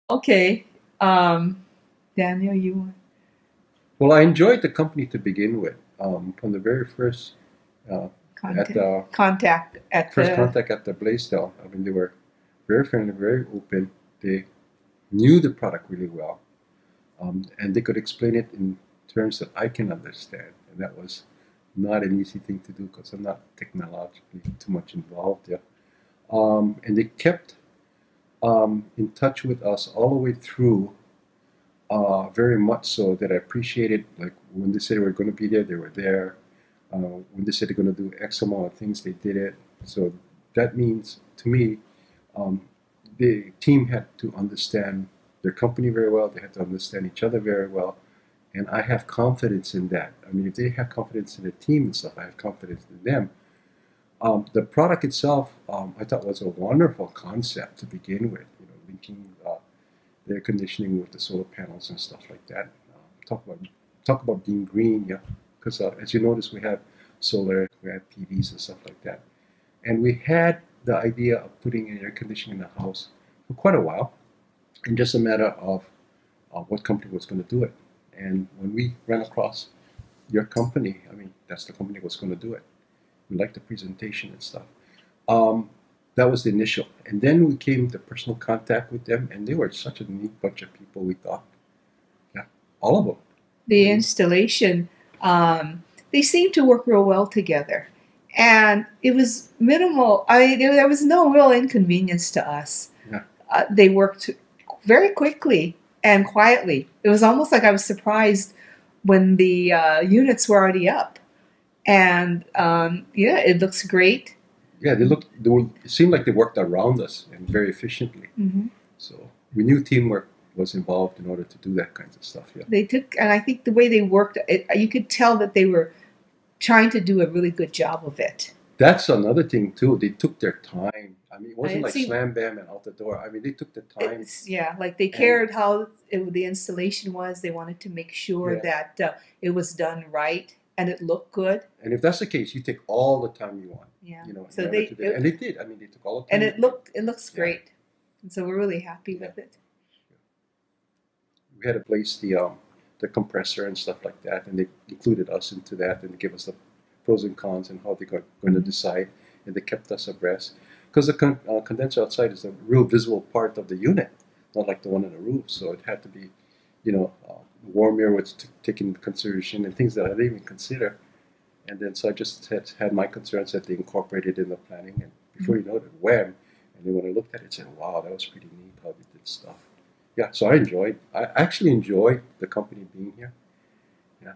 Okay. Daniel, you want Well, I enjoyed the company to begin with. From the very uh, at contact the contact at first the contact at the Blaisdell. I mean, they were very friendly, very open. They knew the product really well, and they could explain it in terms that I can understand. And that was not an easy thing to do because I'm not technologically too much involved. Yeah, and they kept in touch with us all the way through. Very much so that I appreciated, like when they said they were going to be there, they were there. When they said they're going to do X amount of things, they did it. So that means to me, um, the team had to understand their company very well. They had to understand each other very well, and I have confidence in that. I mean, if they have confidence in the team and stuff, I have confidence in them. The product itself, I thought was a wonderful concept to begin with. You know, linking the air conditioning with the solar panels and stuff like that. Talk about being green, yeah. Because as you notice, we have solar, we have PVs and stuff like that, and we had the idea of putting an air conditioning in the house for quite a while, and just a matter of what company was going to do it. And when we ran across your company, I mean, that's the company that was going to do it. We liked the presentation and stuff. Um, that was the initial. And then we came to personal contact with them, and they were such a neat bunch of people, we thought. Yeah, all of them. I the mean, installation. They seemed to work real well together, and it was minimal. There was no real inconvenience to us. yeah, They worked very quickly and quietly. It was almost like I was surprised when the units were already up. And yeah, it looks great. yeah, it seemed like they worked around us and very efficiently. Mm-hmm. So we knew teamwork was involved in order to do that kinds of stuff, yeah. They took, and I think the way they worked, you could tell that they were trying to do a really good job of it. That's another thing, too. They took their time. I mean, it And wasn't it like seemed, slam bam and out the door. I mean, they took the time yeah, like they and, cared how the installation was. They wanted to make sure yeah. that it was done right and it looked good. And if that's the case, you take all the time you want, Yeah. in So order to do it. And they did. I mean, they took all the and time they could. it looks Yeah, great. And so we're really happy yeah. with it. We had to place the compressor and stuff like that, and they included us into that, and they gave us the pros and cons and how they got going to decide, and they kept us abreast. Because the condenser outside is a real visible part of the unit, not like the one on the roof. So it had to be, warm air was taken into consideration and things that I didn't even consider. And then so I just had my concerns that they incorporated in the planning, and before you know it, wham! And then when I looked at it, I said, "Wow, that was pretty neat how they did stuff." Yeah, so I actually enjoyed the company being here. Yeah,